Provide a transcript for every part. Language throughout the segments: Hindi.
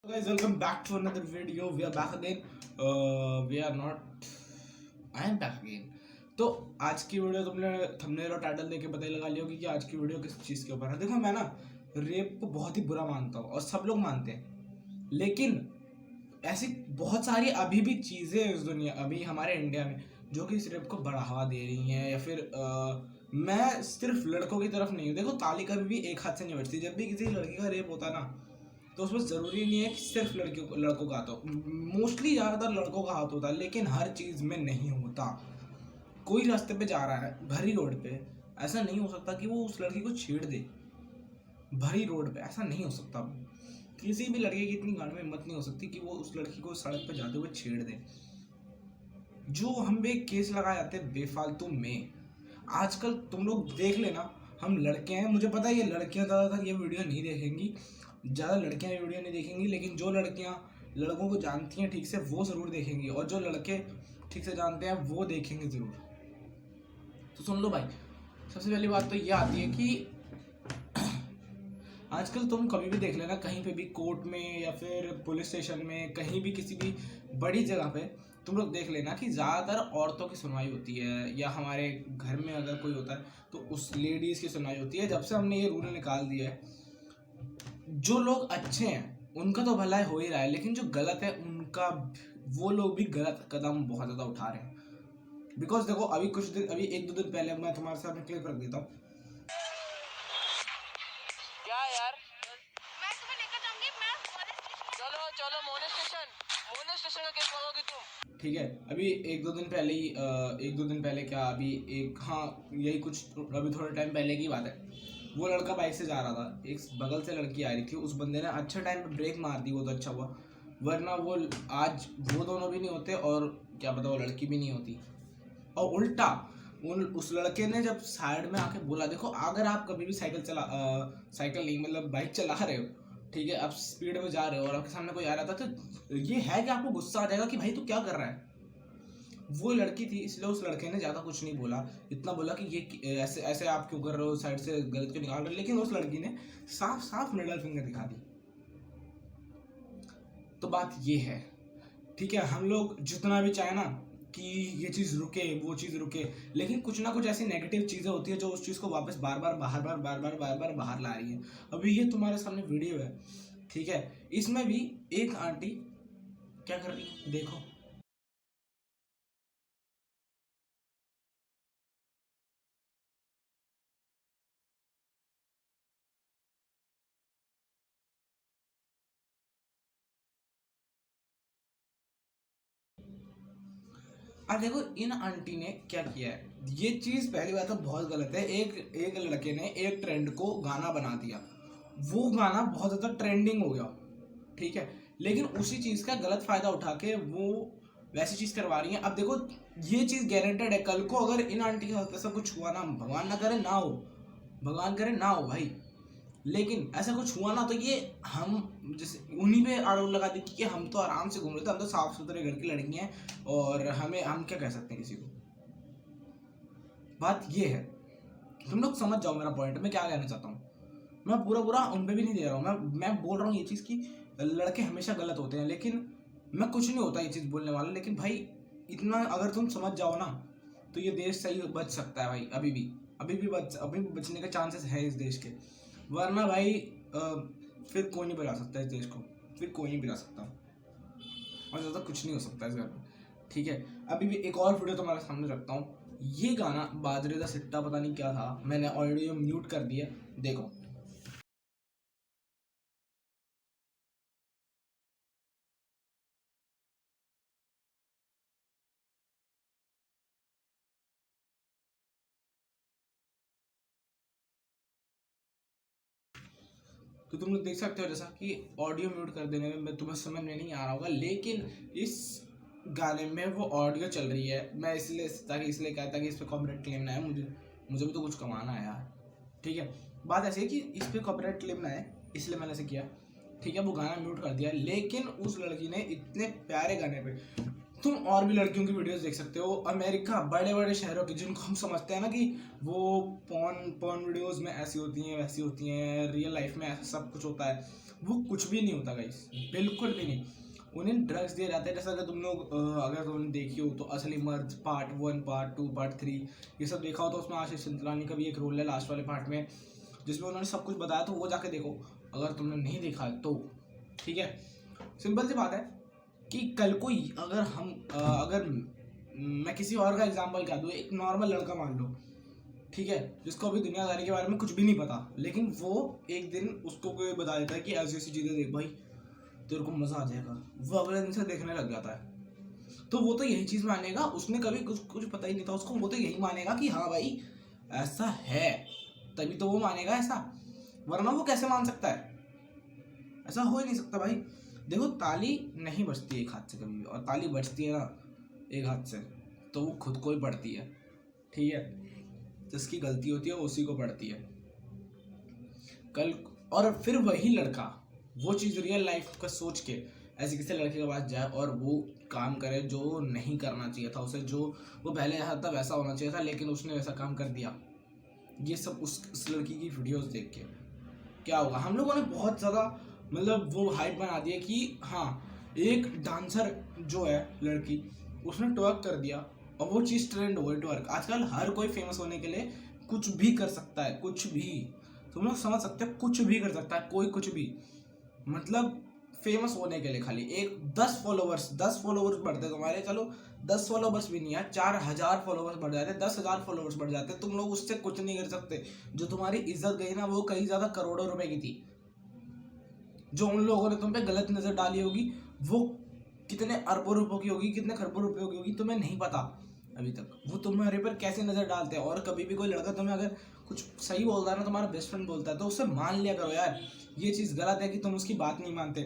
Guys, welcome back to another video. We are back again. We are not. I am back again. तो आज की वीडियो तुमने थंबनेल और टाइटल देख के पता ही लगा लिया होगी कि आज की वीडियो किस चीज़ के ऊपर है। देखो, मैं ना रेप को बहुत ही बुरा मानता हूँ और सब लोग मानते हैं, लेकिन ऐसी बहुत सारी अभी भी चीज़ें इस दुनिया, अभी हमारे इंडिया में, जो कि इस रेप को बढ़ावा दे रही हैं। या फिर मैं सिर्फ लड़कों की तरफ नहीं हूँ। देखो, ताली कभी भी एक हाथ से नहीं बजती। जब भी किसी लड़की का रेप होता है ना, तो उसमें ज़रूरी नहीं है कि सिर्फ लड़कों का हाथ हो। मोस्टली ज़्यादातर लड़कों का हाथ होता है, लेकिन हर चीज़ में नहीं होता। कोई रास्ते पे जा रहा है, भरी रोड पे, ऐसा नहीं हो सकता कि वो उस लड़की को छेड़ दे। भरी रोड पे ऐसा नहीं हो सकता। किसी भी लड़के की इतनी गांड में हिम्मत नहीं हो सकती कि वो उस लड़की को सड़क पे जाते हुए छेड़ दे। जो हम पे केस लगाए जाते हैं बेफालतू में। आजकल तुम लोग देख लेना, हम लड़के हैं, मुझे पता है ये लड़कियां ज़्यादातर ये वीडियो नहीं देखेंगी, ज़्यादा लड़कियां ये वीडियो नहीं देखेंगी, लेकिन जो लड़कियां लड़कों को जानती हैं ठीक से वो ज़रूर देखेंगी, और जो लड़के ठीक से जानते हैं वो देखेंगे ज़रूर। तो सुन लो भाई, सबसे पहली बात तो ये आती है कि आजकल तुम कभी भी देख लेना, कहीं पे भी कोर्ट में या फिर पुलिस स्टेशन में, कहीं भी किसी भी बड़ी जगह पे तुम लोग देख लेना कि ज़्यादातर औरतों की सुनवाई होती है, या हमारे घर में अगर कोई होता है तो उस लेडीज़ की सुनवाई होती है। जब से हमने ये रूल निकाल दिया है, जो लोग अच्छे हैं उनका तो भला हो ही रहा है, लेकिन जो गलत है उनका, वो लोग भी गलत कदम बहुत ज़्यादा उठा रहे हैं। बिकॉज देखो, अभी एक दो दिन पहले मैं तुम्हारे सामने क्लिप रख देता हूँ। क्या यार, मैं तुम्हें लेकर जाऊंगी। चलो चलो मोने स्टेशन का केस मांगोगी तुम? ठीक है, अभी एक दो दिन पहले क्या, अभी एक, हाँ यही कुछ, अभी थोड़े टाइम पहले की बात है। वो लड़का बाइक से जा रहा था, एक बगल से लड़की आ रही थी, उस बंदे ने अच्छे टाइम पे ब्रेक मार दी, वो तो अच्छा हुआ, वरना वो आज वो दोनों भी नहीं होते, और क्या पता वो लड़की भी नहीं होती। और उल्टा उस लड़के ने जब साइड में आके बोला, देखो अगर आप कभी भी साइकिल नहीं, मतलब बाइक चला रहे हो, ठीक है, आप स्पीड में जा रहे हो और आपके सामने कोई आ रहा था, तो ये है कि आपको गुस्सा आ जाएगा कि भाई तू क्या कर रहा है। वो लड़की थी, इसलिए उस लड़के ने ज़्यादा कुछ नहीं बोला, इतना बोला कि ये ऐसे ऐसे आप क्यों कर रहे हो, साइड से गलत क्यों निकाल रहे हो। लेकिन उस लड़की ने साफ साफ मिडल फिंगर दिखा दी। तो बात ये है, ठीक है, हम लोग जितना भी चाहे ना कि ये चीज़ रुके, वो चीज़ रुके, लेकिन कुछ ना कुछ ऐसी नेगेटिव चीज़ें होती है जो उस चीज़ को वापस बार बार बाहर ला रही है। अभी ये तुम्हारे सामने वीडियो है, ठीक है, इसमें भी एक आंटी क्या कर रही है देखो। अब देखो, इन आंटी ने क्या किया है। ये चीज़ पहली बात तो बहुत गलत है। एक लड़के ने एक ट्रेंड को गाना बना दिया, वो गाना बहुत ज़्यादा ट्रेंडिंग हो गया, ठीक है, लेकिन उसी चीज़ का गलत फ़ायदा उठा के वो वैसी चीज़ करवा रही हैं। अब देखो, ये चीज़ गारंटेड है, कल को अगर इन आंटी के साथ ऐसा कुछ हुआ ना, भगवान ना करे ना हो, भगवान करे ना हो भाई, लेकिन ऐसा कुछ हुआ ना, तो ये हम जैसे उन्हीं पे आरोप लगा दी कि हम तो आराम से घूम रहे थे, हम तो साफ सुथरे घर की लड़की हैं, और हम क्या कह सकते हैं किसी को। बात ये है, तुम लोग समझ जाओ मेरा पॉइंट, मैं क्या कहना चाहता हूँ। मैं पूरा पूरा उन पे भी नहीं दे रहा हूँ, मैं बोल रहा हूँ ये चीज़ कि लड़के हमेशा गलत होते हैं, लेकिन मैं कुछ नहीं होता ये चीज़ बोलने वाला, लेकिन भाई इतना अगर तुम समझ जाओ ना, तो ये देश सही बच सकता है भाई। अभी भी बचने के चांसेस है इस देश के, वरना भाई फिर कोई नहीं बचा सकता इस देश को, फिर कोई नहीं बचा सकता, और ज़्यादा कुछ नहीं हो सकता इस घर में, ठीक है। अभी भी एक और वीडियो तुम्हारे सामने रखता हूँ। ये गाना बाजरे दा सिट्टा पता नहीं क्या था, मैंने ऑडियो म्यूट कर दिया, देखो। तो तुम लोग देख सकते हो, जैसा कि ऑडियो म्यूट कर देने में तुम्हें समझ में नहीं आ रहा होगा, लेकिन इस गाने में वो ऑडियो चल रही है। मैं इसलिए कहता कि इस पर कॉपीराइट क्लेम ना है, मुझे भी तो कुछ कमाना है यार, ठीक है। बात ऐसी है कि इस पर कॉपीराइट क्लेम ना है, इसलिए मैंने ऐसे किया, ठीक है। वो गाना म्यूट कर दिया, लेकिन उस लड़की ने इतने प्यारे गाने पे, तुम और भी लड़कियों की वीडियोस देख सकते हो, अमेरिका, बड़े बड़े शहरों की, जिनको हम समझते हैं ना कि वो पॉर्न वीडियोस में ऐसी होती हैं वैसी होती हैं, रियल लाइफ में ऐसा सब कुछ होता है, वो कुछ भी नहीं होता गाइस, बिल्कुल भी नहीं। उन्हें ड्रग्स दिए जाते हैं, जैसा अगर तुम लोग अगर तुमने देखी हो तो असली मर्द पार्ट 1, पार्ट 2, पार्ट 3 ये सब देखा हो तो उसमें आशीष चंचलानी का भी एक रोल है लास्ट वाले पार्ट में, जिसमें उन्होंने सब कुछ बताया, तो वो जाके देखो अगर तुमने नहीं देखा है तो। ठीक है, सिंपल सी बात है कि कल को अगर हम अगर मैं किसी और का एग्जाम्पल क्या दूँ, एक नॉर्मल लड़का मान लो, ठीक है, जिसको अभी दुनियादारी के बारे में कुछ भी नहीं पता, लेकिन वो एक दिन उसको कोई बता देता है कि ऐसी ऐसी चीज़ें देख भाई तेरे को मज़ा आ जाएगा, वो अगले दिन से देखने लग जाता है। तो वो तो यही चीज़ मानेगा, उसने कभी कुछ पता ही नहीं था उसको, वो तो यही मानेगा कि हाँ भाई ऐसा है, तभी तो वो मानेगा ऐसा, वरना वो कैसे मान सकता है? ऐसा हो ही नहीं सकता भाई। देखो ताली नहीं बजती एक हाथ से कभी भी, और ताली बजती है ना एक हाथ से तो वो खुद को ही पड़ती है। ठीक है, जिसकी गलती होती है उसी को पड़ती है कल। और फिर वही लड़का वो चीज़ रियल लाइफ का सोच के ऐसे किसी लड़के के पास जाए और वो काम करे जो नहीं करना चाहिए था उसे, जो वो पहले ऐसा था वैसा होना चाहिए था, लेकिन उसने वैसा काम कर दिया। ये सब उस लड़की की वीडियोस देख के क्या होगा, हम लोगों ने बहुत ज़्यादा मतलब वो हाइप बना दिया कि हाँ एक डांसर जो है लड़की उसने ट्वर्क कर दिया और वो चीज़ ट्रेंड हो गई ट्वर्क। आजकल हर कोई फेमस होने के लिए कुछ भी कर सकता है, कुछ भी, तुम लोग समझ सकते हो, कुछ भी कर सकता है कोई, कुछ भी, मतलब फेमस होने के लिए खाली एक 10 फॉलोवर्स बढ़ते तुम्हारे, चलो 10 फॉलोवर्स भी नहीं है, 4000 फॉलोवर्स बढ़ जाते, 10,000 फॉलोवर्स बढ़ जाते, तुम लोग उससे कुछ नहीं कर सकते। जो तुम्हारी इज्जत गई ना वो कहीं ज़्यादा करोड़ों रुपए की थी, जो उन लोगों ने तुम पे गलत नज़र डाली होगी वो कितने अरबों रुपयों की होगी, कितने खरबों रुपयों की होगी, तुम्हें नहीं पता अभी तक वो तुम्हारे पर कैसे नज़र डालते हैं। और कभी भी कोई लड़का तुम्हें अगर कुछ सही बोलता है ना, तुम्हारा बेस्ट फ्रेंड बोलता है, तो उसे मान लिया करो यार, ये चीज़ गलत है कि तुम उसकी बात नहीं मानते,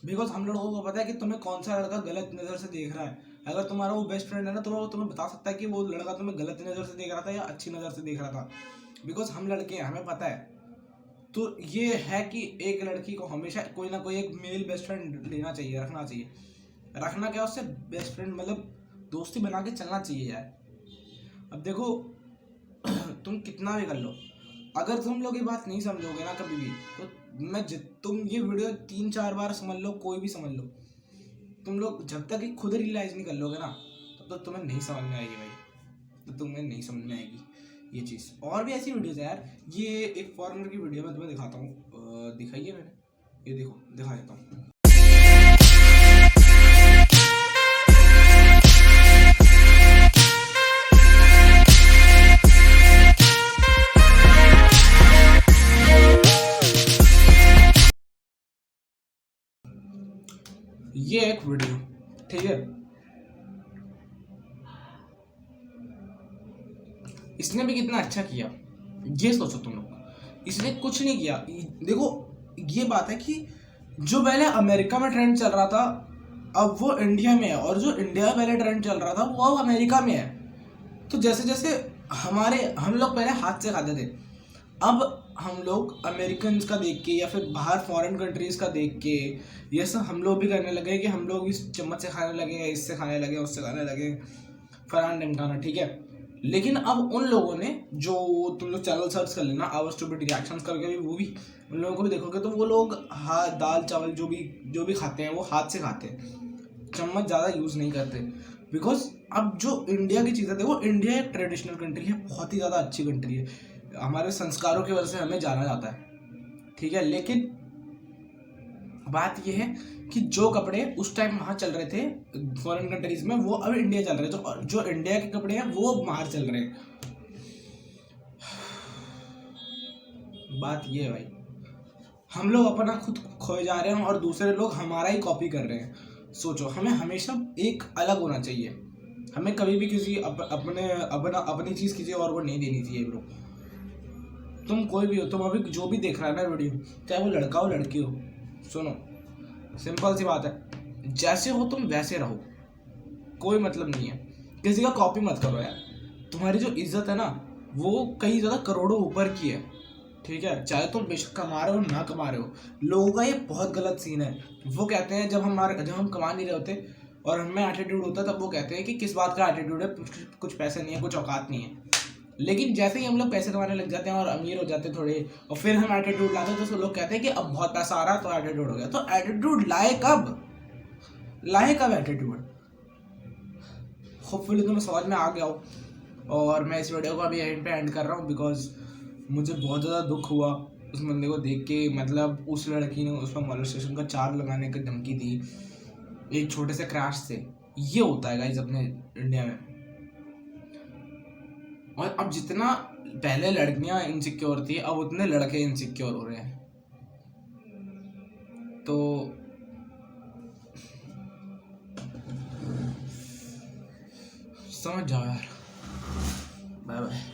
बिकॉज हम लोगों को पता है कि तुम्हें कौन सा लड़का गलत नज़र से देख रहा है। अगर तुम्हारा वो बेस्ट फ्रेंड है ना तो वो तुम्हें बता सकता है कि वो लड़का तुम्हें गलत नज़र से देख रहा था या अच्छी नज़र से देख रहा था, बिकॉज हम लड़के हैं, हमें पता है। तो ये है कि एक लड़की को हमेशा कोई ना कोई एक मेल बेस्ट फ्रेंड लेना चाहिए, रखना चाहिए। रखना क्या, उससे बेस्ट फ्रेंड मतलब दोस्ती बना के चलना चाहिए यार। अब देखो तुम कितना भी कर लो, अगर तुम लोग ये बात नहीं समझोगे ना कभी भी, तो तुम ये वीडियो 3-4 बार समझ लो, कोई भी समझ लो, तुम लोग जब तक ये खुद रियलाइज नहीं कर लोगे ना तब तक तुम्हें नहीं समझ में आएगी भाई, तो तुम्हें नहीं समझ में आएगी ये चीज़। और भी ऐसी वीडियोज़ है यार, ये एक फॉरेनर की वीडियो मैं तुम्हें दिखाता हूँ, दिखाइए मैंने, ये देखो दिखा देता हूँ। ये एक वीडियो, ठीक है, इसने भी कितना अच्छा किया ये सोचो तुम लोग, इसने कुछ नहीं किया। देखो ये बात है कि जो पहले अमेरिका में ट्रेंड चल रहा था अब वो इंडिया में है, और जो इंडिया में पहले ट्रेंड चल रहा था वो अब अमेरिका में है। तो जैसे जैसे हम लोग पहले हाथ से खाते थे, अब हम लोग अमेरिकन का देख के या फिर बाहर फॉरेन कंट्रीज़ का देख के ये सब हम लोग भी करने लगे कि हम लोग इस चम्मच से खाने लगे, इससे खाने लगे, उससे खाने लगे, फलाना ढिमकाना, ठीक है। लेकिन अब उन लोगों ने, जो तुम लोग चैनल सर्च कर लेना आवर स्टूपिड रिएक्शंस करके भी, वो भी उन लोगों को भी देखोगे तो वो लोग दाल चावल जो भी खाते हैं वो हाथ से खाते हैं, चम्मच ज़्यादा यूज़ नहीं करते। बिकॉज अब जो इंडिया की चीज़ें थे, वो इंडिया एक ट्रेडिशनल कंट्री है, बहुत ही ज़्यादा अच्छी कंट्री है, हमारे संस्कारों की वजह से हमें जाना जाता है, ठीक है। लेकिन बात यह है कि जो कपड़े उस टाइम वहाँ चल रहे थे फॉरेन कंट्रीज में, वो अब इंडिया चल रहे हैं, तो जो इंडिया के कपड़े हैं वो बाहर चल रहे हैं। बात ये है भाई, हम लोग अपना खुद खोए जा रहे हैं और दूसरे लोग हमारा ही कॉपी कर रहे हैं। सोचो, हमें हमेशा एक अलग होना चाहिए, हमें कभी भी किसी अपनी चीज़ किसी और को नहीं देनी चाहिए ब्रो। तुम कोई भी हो, तुम अभी जो भी देख रहा है ना वीडियो, चाहे वो लड़का हो लड़की हो, सुनो सिंपल सी बात है, जैसे हो तुम वैसे रहो, कोई मतलब नहीं है, किसी का कॉपी मत करो यार। तुम्हारी जो इज्जत है ना वो कहीं ज़्यादा करोड़ों ऊपर की है, ठीक है। चाहे तुम बेशक कमा रहे हो ना कमा रहे हो, लोगों का ये बहुत गलत सीन है। वो कहते हैं जब हम कमा नहीं रहे होते और हमें एटीट्यूड होता है, तब वो कहते हैं कि किस बात का एटीट्यूड है, कुछ पैसे नहीं है, कुछ औकात नहीं है। लेकिन जैसे ही हम लोग पैसे कमाने लग जाते हैं और अमीर हो जाते हैं थोड़े, और फिर हम एटीट्यूड लाते हैं, तो सब लोग कहते हैं कि अब बहुत पैसा आ रहा है तो एटीट्यूड हो गया। तो एटीट्यूड लाए कब एटीट्यूड? होपफुली तुम्हें समझ में आ गया हो। और मैं इस वीडियो को अभी एंड पे एंड कर रहा हूँ बिकॉज मुझे बहुत ज़्यादा दुख हुआ उस बंदे को देख के। मतलब उस लड़की ने उस पर मोलेस्टेशन का चार्ज लगाने की धमकी दी एक छोटे से क्रैश से। ये होता है गाइस अपने इंडिया में। और अब जितना पहले लड़कियां इनसिक्योर थी, अब उतने लड़के इनसिक्योर हो रहे हैं। तो समझ जाओ यार। Bye bye.